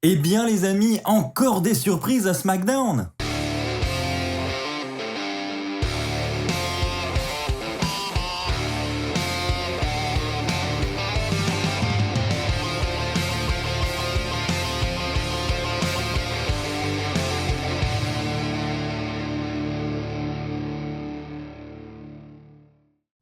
Eh bien les amis, encore des surprises à SmackDown!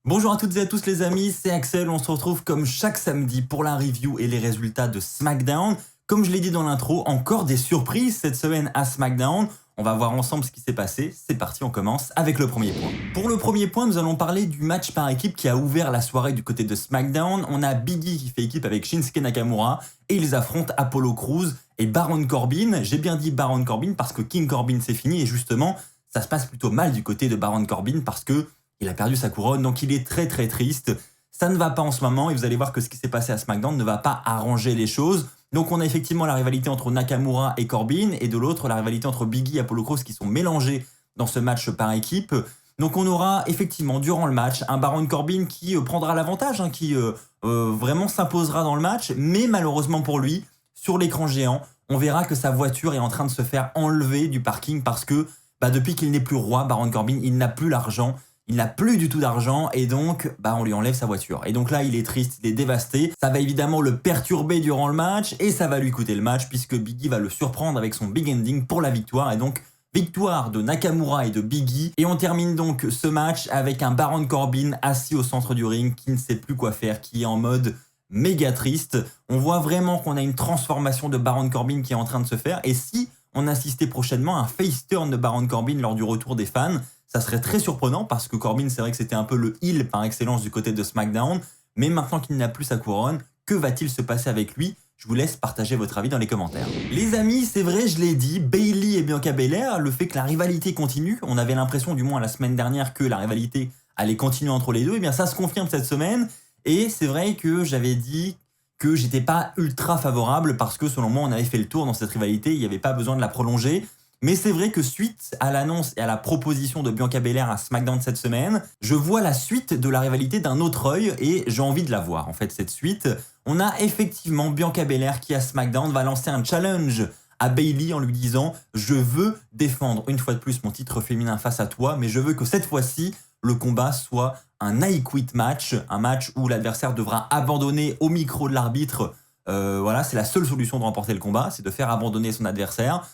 Bonjour à toutes et à tous les amis, c'est Axel, on se retrouve comme chaque samedi pour la review et les résultats de SmackDown. Comme je l'ai dit dans l'intro, encore des surprises cette semaine à SmackDown. On va voir ensemble ce qui s'est passé. C'est parti, on commence avec le premier point. Pour le premier point, nous allons parler du match par équipe qui a ouvert la soirée du côté de SmackDown. On a Big E qui fait équipe avec Shinsuke Nakamura et ils affrontent Apollo Crews et Baron Corbin. J'ai bien dit Baron Corbin parce que King Corbin c'est fini et justement, ça se passe plutôt mal du côté de Baron Corbin parce que il a perdu sa couronne, donc il est très très triste. Ça ne va pas en ce moment et vous allez voir que ce qui s'est passé à SmackDown ne va pas arranger les choses. Donc on a effectivement la rivalité entre Nakamura et Corbin et de l'autre la rivalité entre Big E et Apollo Crews qui sont mélangés dans ce match par équipe. Donc on aura effectivement durant le match un Baron Corbin qui prendra l'avantage, qui vraiment s'imposera dans le match, mais malheureusement pour lui, sur l'écran géant, on verra que sa voiture est en train de se faire enlever du parking parce que depuis qu'il n'est plus roi, Baron Corbin, il n'a plus l'argent. Il n'a plus du tout d'argent et donc on lui enlève sa voiture. Et donc là, il est triste, il est dévasté. Ça va évidemment le perturber durant le match et ça va lui coûter le match puisque Big E va le surprendre avec son big ending pour la victoire. Et donc, victoire de Nakamura et de Big E. Et on termine donc ce match avec un Baron Corbin assis au centre du ring qui ne sait plus quoi faire, qui est en mode méga triste. On voit vraiment qu'on a une transformation de Baron Corbin qui est en train de se faire. Et si on assistait prochainement à un face turn de Baron Corbin lors du retour des fans, ça serait très surprenant parce que Corbin, c'est vrai que c'était un peu le heel par excellence du côté de SmackDown. Mais maintenant qu'il n'a plus sa couronne, que va-t-il se passer avec lui? Je vous laisse partager votre avis dans les commentaires. Les amis, c'est vrai, je l'ai dit, Bayley et Bianca Belair, le fait que la rivalité continue, on avait l'impression du moins la semaine dernière que la rivalité allait continuer entre les deux, et bien ça se confirme cette semaine. Et c'est vrai que j'avais dit que j'étais pas ultra favorable parce que selon moi, on avait fait le tour dans cette rivalité, il n'y avait pas besoin de la prolonger. Mais c'est vrai que suite à l'annonce et à la proposition de Bianca Belair à SmackDown cette semaine, je vois la suite de la rivalité d'un autre œil et j'ai envie de la voir en fait cette suite. On a effectivement Bianca Belair qui à SmackDown va lancer un challenge à Bayley en lui disant « Je veux défendre une fois de plus mon titre féminin face à toi, mais je veux que cette fois-ci, le combat soit un I Quit match, un match où l'adversaire devra abandonner au micro de l'arbitre. Voilà, c'est la seule solution de remporter le combat, c'est de faire abandonner son adversaire. »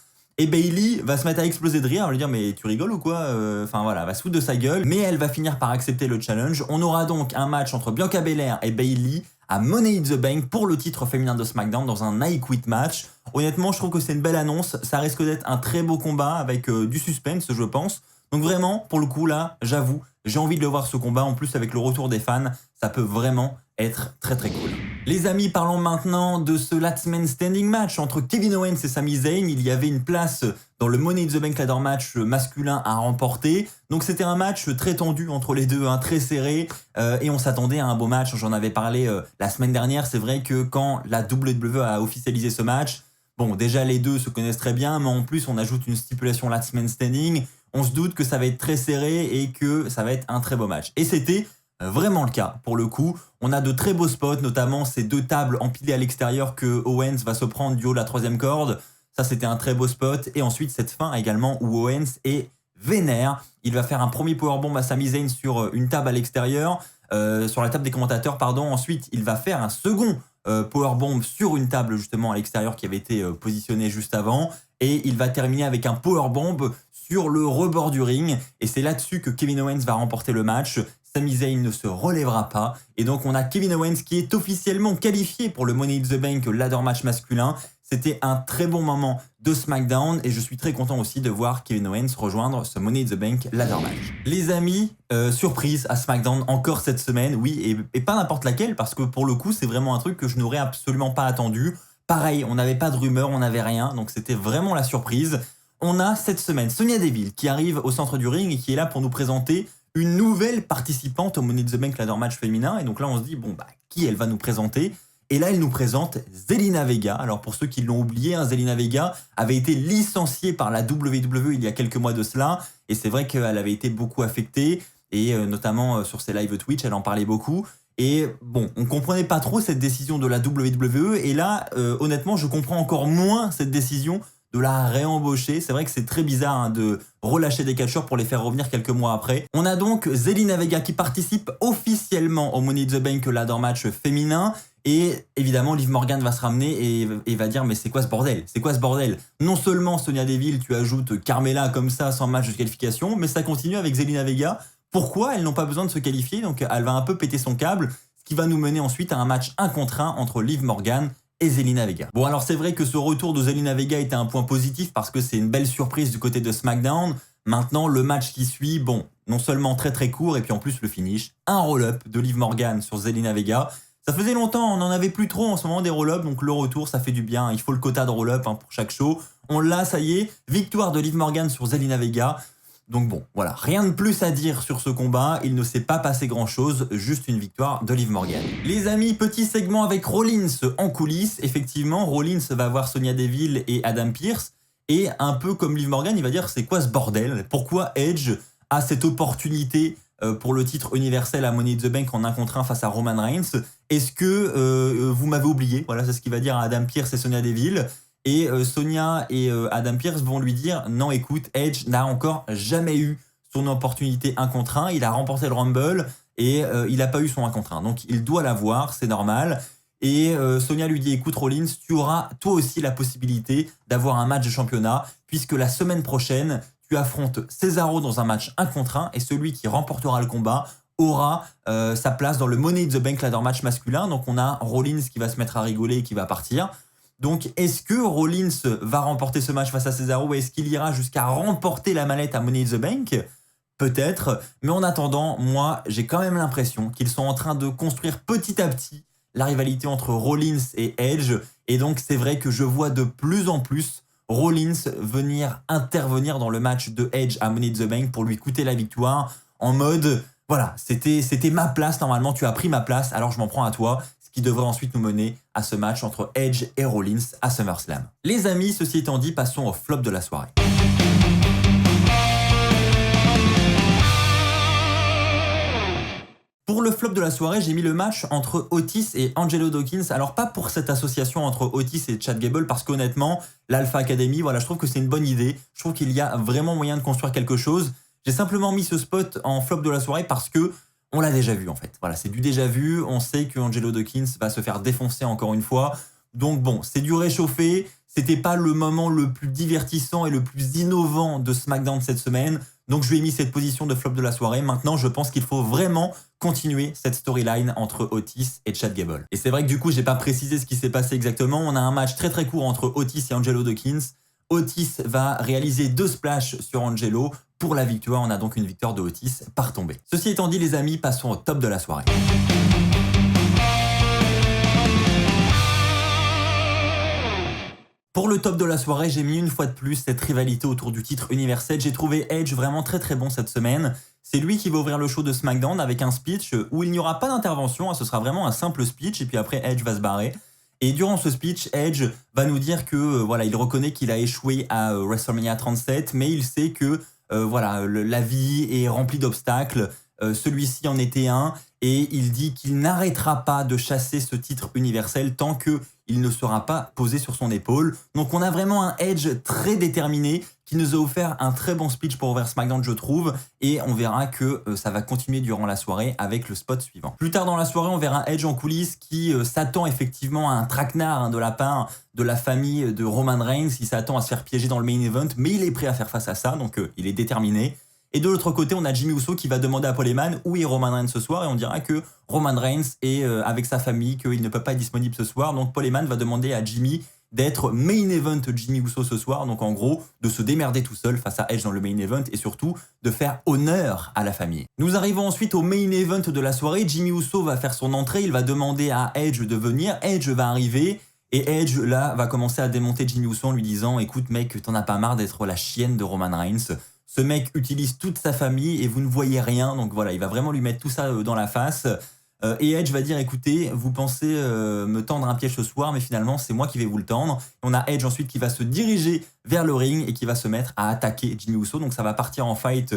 Et Bayley va se mettre à exploser de rire, elle va lui dire mais tu rigoles ou quoi? Enfin voilà, elle va se foutre de sa gueule, mais elle va finir par accepter le challenge. On aura donc un match entre Bianca Belair et Bayley à Money in the Bank pour le titre féminin de SmackDown dans un I Quit match. Honnêtement, je trouve que c'est une belle annonce, ça risque d'être un très beau combat avec du suspense je pense. Donc vraiment, pour le coup là, j'avoue, j'ai envie de le voir ce combat, en plus avec le retour des fans, ça peut vraiment être très très cool. Les amis, parlons maintenant de ce Last Man Standing match entre Kevin Owens et Sami Zayn. Il y avait une place dans le Money in the Bank Ladder match masculin à remporter. Donc c'était un match très tendu entre les deux, très serré. Et on s'attendait à un beau match. J'en avais parlé la semaine dernière. C'est vrai que quand la WWE a officialisé ce match, bon déjà les deux se connaissent très bien, mais en plus on ajoute une stipulation Last Man Standing. On se doute que ça va être très serré et que ça va être un très beau match. Et c'était vraiment le cas pour le coup. On a de très beaux spots, notamment ces deux tables empilées à l'extérieur que Owens va se prendre du haut de la troisième corde. Ça c'était un très beau spot. Et ensuite cette fin également où Owens est vénère. Il va faire un premier powerbomb à Sami Zayn sur une table à l'extérieur, sur la table des commentateurs pardon. Ensuite il va faire un second powerbomb sur une table justement à l'extérieur qui avait été positionnée juste avant. Et il va terminer avec un powerbomb sur le rebord du ring. Et c'est là-dessus que Kevin Owens va remporter le match. Sami Zayn ne se relèvera pas. Et donc on a Kevin Owens qui est officiellement qualifié pour le Money in the Bank Ladder match masculin. C'était un très bon moment de SmackDown et je suis très content aussi de voir Kevin Owens rejoindre ce Money in the Bank Ladder match. Les amis, surprise à SmackDown encore cette semaine, oui, et pas n'importe laquelle parce que pour le coup c'est vraiment un truc que je n'aurais absolument pas attendu. Pareil, on n'avait pas de rumeur, on n'avait rien, donc c'était vraiment la surprise. On a cette semaine Sonya Deville qui arrive au centre du ring et qui est là pour nous présenter une nouvelle participante au Money in the Bank Ladder match féminin. Et donc là, on se dit, bon, qui elle va nous présenter? Et là, elle nous présente Zelina Vega. Alors pour ceux qui l'ont oublié, Zelina Vega avait été licenciée par la WWE il y a quelques mois de cela. Et c'est vrai qu'elle avait été beaucoup affectée. Et notamment sur ses lives Twitch, elle en parlait beaucoup. Et bon, on comprenait pas trop cette décision de la WWE. Et là, honnêtement, je comprends encore moins cette décision de la réembaucher. C'est vrai que c'est très bizarre hein, de relâcher des catcheurs pour les faire revenir quelques mois après. On a donc Zelina Vega qui participe officiellement au Money in the Bank ladder match féminin. Et évidemment, Liv Morgan va se ramener et va dire mais c'est quoi ce bordel? C'est quoi ce bordel? Non seulement Sonya Deville, tu ajoutes Carmella comme ça sans match de qualification, mais ça continue avec Zelina Vega. Pourquoi elles n'ont pas besoin de se qualifier? Donc elle va un peu péter son câble, ce qui va nous mener ensuite à un match 1 contre 1 entre Liv Morgan et Zelina Vega. Bon alors c'est vrai que ce retour de Zelina Vega était un point positif parce que c'est une belle surprise du côté de SmackDown. Maintenant le match qui suit, bon, non seulement très très court et puis en plus le finish, un roll-up de Liv Morgan sur Zelina Vega. Ça faisait longtemps, on n'en avait plus trop en ce moment des roll-up, donc le retour ça fait du bien, il faut le quota de roll-up hein, pour chaque show. On l'a, ça y est, victoire de Liv Morgan sur Zelina Vega. Donc bon, voilà, rien de plus à dire sur ce combat, il ne s'est pas passé grand chose, juste une victoire de Liv Morgan. Les amis, petit segment avec Rollins en coulisses. Effectivement, Rollins va voir Sonya Deville et Adam Pearce, et un peu comme Liv Morgan, il va dire c'est quoi ce bordel? Pourquoi Edge a cette opportunité pour le titre universel à Money in the Bank en 1 contre 1 face à Roman Reigns? Est-ce que vous m'avez oublié? Voilà, c'est ce qu'il va dire à Adam Pearce et Sonya Deville. Et Sonya et Adam Pearce vont lui dire non écoute, Edge n'a encore jamais eu son opportunité 1 contre 1, il a remporté le Rumble et il n'a pas eu son 1 contre 1, donc il doit l'avoir, c'est normal. Et Sonya lui dit écoute Rollins, tu auras toi aussi la possibilité d'avoir un match de championnat puisque la semaine prochaine tu affrontes Cesaro dans un match 1 contre 1 et celui qui remportera le combat aura sa place dans le Money in the Bank ladder match masculin. Donc on a Rollins qui va se mettre à rigoler et qui va partir. Donc, est-ce que Rollins va remporter ce match face à Cesaro ou est-ce qu'il ira jusqu'à remporter la mallette à Money in the Bank? Peut-être, mais en attendant, moi, j'ai quand même l'impression qu'ils sont en train de construire petit à petit la rivalité entre Rollins et Edge. Et donc, c'est vrai que je vois de plus en plus Rollins venir intervenir dans le match de Edge à Money in the Bank pour lui coûter la victoire en mode, voilà, c'était ma place normalement, tu as pris ma place, alors je m'en prends à toi. Qui devrait ensuite nous mener à ce match entre Edge et Rollins à SummerSlam. Les amis, ceci étant dit, passons au flop de la soirée. Pour le flop de la soirée, j'ai mis le match entre Otis et Angelo Dawkins. Alors pas pour cette association entre Otis et Chad Gable, parce qu'honnêtement, l'Alpha Academy, voilà, je trouve que c'est une bonne idée. Je trouve qu'il y a vraiment moyen de construire quelque chose. J'ai simplement mis ce spot en flop de la soirée parce que on l'a déjà vu en fait. Voilà, c'est du déjà vu. On sait que Angelo Dawkins va se faire défoncer encore une fois. Donc bon, c'est du réchauffé. C'était pas le moment le plus divertissant et le plus innovant de SmackDown cette semaine. Donc je lui ai mis cette position de flop de la soirée. Maintenant, je pense qu'il faut vraiment continuer cette storyline entre Otis et Chad Gable. Et c'est vrai que du coup, j'ai pas précisé ce qui s'est passé exactement. On a un match très très court entre Otis et Angelo Dawkins. Otis va réaliser 2 splashs sur Angelo. Pour la victoire, on a donc une victoire de Otis par tombée. Ceci étant dit, les amis, passons au top de la soirée. Pour le top de la soirée, j'ai mis une fois de plus cette rivalité autour du titre universel. J'ai trouvé Edge vraiment très très bon cette semaine. C'est lui qui va ouvrir le show de SmackDown avec un speech où il n'y aura pas d'intervention. Ce sera vraiment un simple speech et puis après Edge va se barrer. Et durant ce speech, Edge va nous dire que voilà, il reconnaît qu'il a échoué à WrestleMania 37, mais il sait que voilà, la vie est remplie d'obstacles. Celui-ci en était un. Et il dit qu'il n'arrêtera pas de chasser ce titre universel tant qu'il ne sera pas posé sur son épaule. Donc on a vraiment un Edge très déterminé qui nous a offert un très bon speech pour ouvrir SmackDown, je trouve. Et on verra que ça va continuer durant la soirée avec le spot suivant. Plus tard dans la soirée, on verra Edge en coulisses qui s'attend effectivement à un traquenard de la part de la famille de Roman Reigns. Il s'attend à se faire piéger dans le main event, mais il est prêt à faire face à ça, donc il est déterminé. Et de l'autre côté, on a Jimmy Uso qui va demander à Paul Heyman où est Roman Reigns ce soir. Et on dira que Roman Reigns est avec sa famille, qu'il ne peut pas être disponible ce soir. Donc Paul Heyman va demander à Jimmy d'être main event Jimmy Uso ce soir. Donc en gros, de se démerder tout seul face à Edge dans le main event et surtout de faire honneur à la famille. Nous arrivons ensuite au main event de la soirée. Jimmy Uso va faire son entrée. Il va demander à Edge de venir. Edge va arriver. Et Edge, là, va commencer à démonter Jimmy Uso en lui disant « Écoute mec, t'en as pas marre d'être la chienne de Roman Reigns. Ce mec utilise toute sa famille et vous ne voyez rien. » Donc voilà, il va vraiment lui mettre tout ça dans la face. Et Edge va dire « Écoutez, vous pensez me tendre un piège ce soir, mais finalement, c'est moi qui vais vous le tendre. » On a Edge ensuite qui va se diriger vers le ring et qui va se mettre à attaquer Jimmy Uso. Donc ça va partir en fight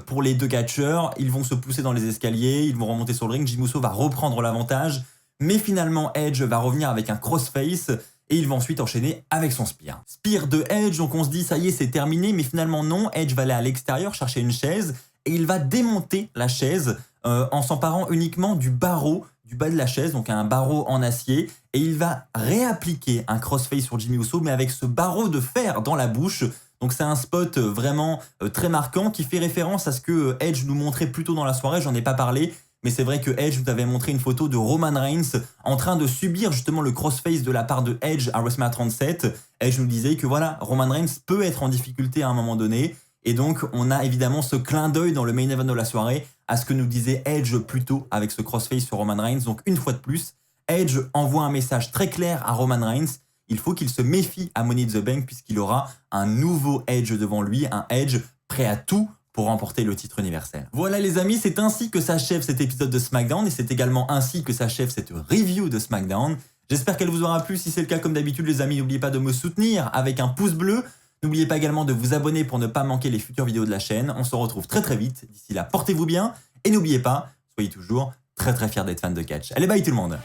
pour les deux catcheurs. Ils vont se pousser dans les escaliers, ils vont remonter sur le ring. Jimmy Uso va reprendre l'avantage, mais finalement Edge va revenir avec un crossface et il va ensuite enchaîner avec son spear. Spear de Edge, donc on se dit ça y est c'est terminé, mais finalement non, Edge va aller à l'extérieur chercher une chaise et il va démonter la chaise en s'emparant uniquement du barreau du bas de la chaise, donc un barreau en acier, et il va réappliquer un crossface sur Jimmy Uso, mais avec ce barreau de fer dans la bouche. Donc c'est un spot vraiment très marquant qui fait référence à ce que Edge nous montrait plus tôt dans la soirée, j'en ai pas parlé, mais c'est vrai que Edge nous avait montré une photo de Roman Reigns en train de subir justement le crossface de la part de Edge à WrestleMania 37. Edge nous disait que voilà, Roman Reigns peut être en difficulté à un moment donné, et donc on a évidemment ce clin d'œil dans le main event de la soirée à ce que nous disait Edge plus tôt avec ce crossface sur Roman Reigns. Donc une fois de plus, Edge envoie un message très clair à Roman Reigns. Il faut qu'il se méfie à Money in the Bank puisqu'il aura un nouveau Edge devant lui, un Edge prêt à tout pour remporter le titre universel. Voilà les amis, c'est ainsi que s'achève cet épisode de SmackDown et c'est également ainsi que s'achève cette review de SmackDown. J'espère qu'elle vous aura plu. Si c'est le cas, comme d'habitude les amis, n'oubliez pas de me soutenir avec un pouce bleu. N'oubliez pas également de vous abonner pour ne pas manquer les futures vidéos de la chaîne. On se retrouve très très vite. D'ici là, portez-vous bien et n'oubliez pas, soyez toujours très très fiers d'être fan de catch. Allez, bye tout le monde!